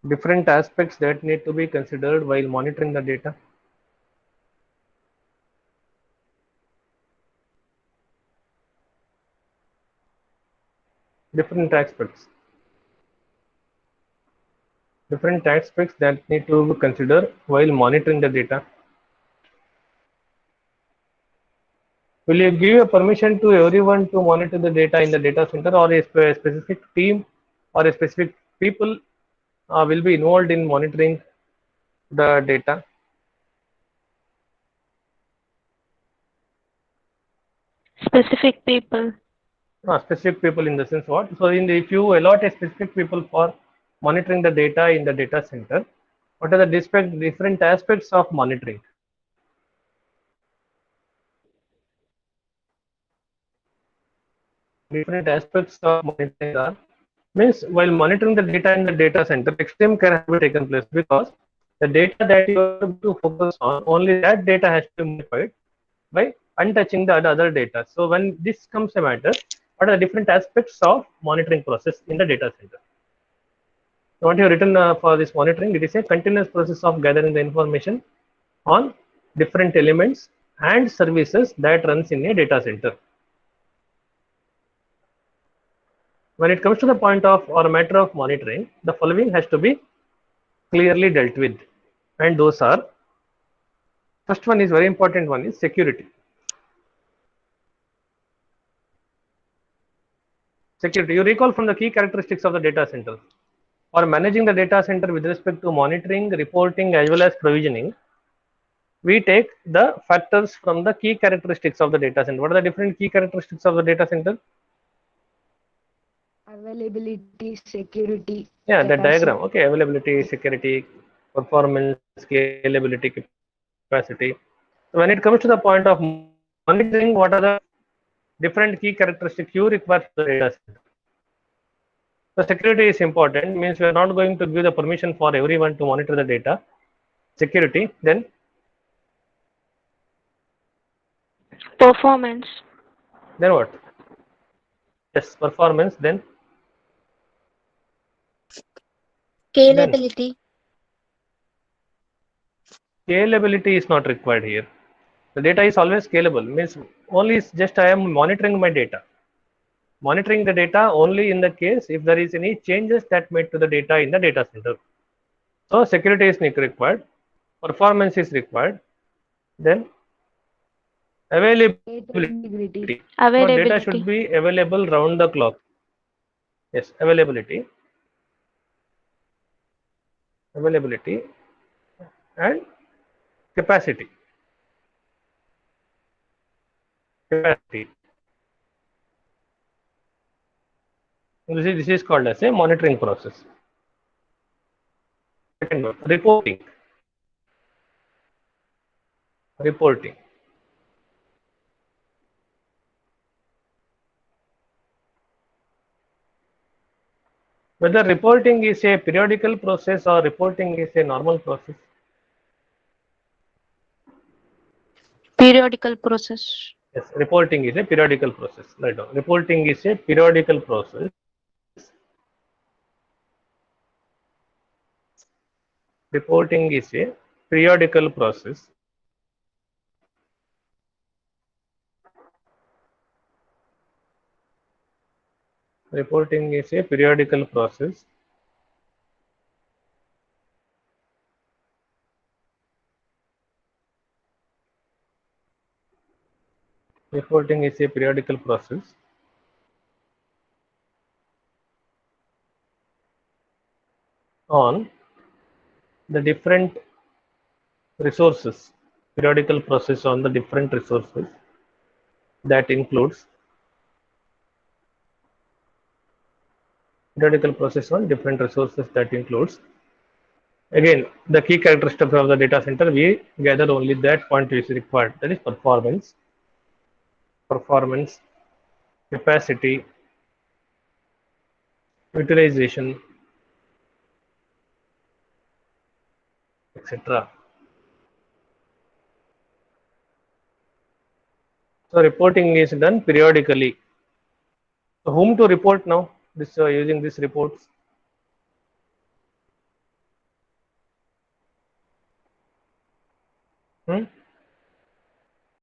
Different aspects that need to be considered while monitoring the data. Different aspects. Different aspects that need to be considered while monitoring the data. Will you give a permission to everyone to monitor the data in the data center, or a specific team or a specific people will be involved in monitoring the data? Specific people. Specific people in the sense what? So if you allot a specific people for monitoring the data in the data center, what are the different aspects of monitoring? Different aspects of monitoring are, means while monitoring the data in the data center, extreme care has to be taken place, because the data that you are going to focus on, only that data has to be modified by untouching the other data. So when this comes a matter, what are the different aspects of monitoring process in the data center? So what you have written for this monitoring, it is a continuous process of gathering the information on different elements and services that runs in a data center. When it comes to the point of or a matter of monitoring, the following has to be clearly dealt with, and those are, first one is very important, one is security. Security, you recall from the key characteristics of the data center. For managing the data center with respect to monitoring, reporting as well as provisioning, we take the factors from the key characteristics of the data center. What are the different key characteristics of the data center? Availability, security, Yeah, the capacity. diagram. Okay, availability, security, performance, scalability, capacity. So when it comes to the point of monitoring, what are the different key characteristics you require for the data center? So security is important, means we are not going to give the permission for everyone to monitor the data. Security, Performance. then what? Yes, performance, then Scalability. scalability is not required here. The data is always scalable, means only just I am monitoring my data. Monitoring the data only in the case if there is any changes that made to the data in the data center. So security is required, performance is required, then Data availability. integrity. So data should be Availability. available round the clock. Yes, availability and capacity. Capacity. This is called as a monitoring process. Second one, reporting. Reporting. Whether reporting is a periodical process or reporting is a normal process. Periodical process. Yes, reporting is a periodical process. Right now, reporting is a periodical process. Reporting is a periodical process. Reporting is a periodical process. Reporting is a periodical process on the different resources. Periodical process on the different resources that includes periodical process on different resources that includes, again, the key characteristics of the data center, we gather only that point which is required, that is performance, capacity, utilization, etc. So reporting is done periodically. So whom to report now? This using these reports. Hmm?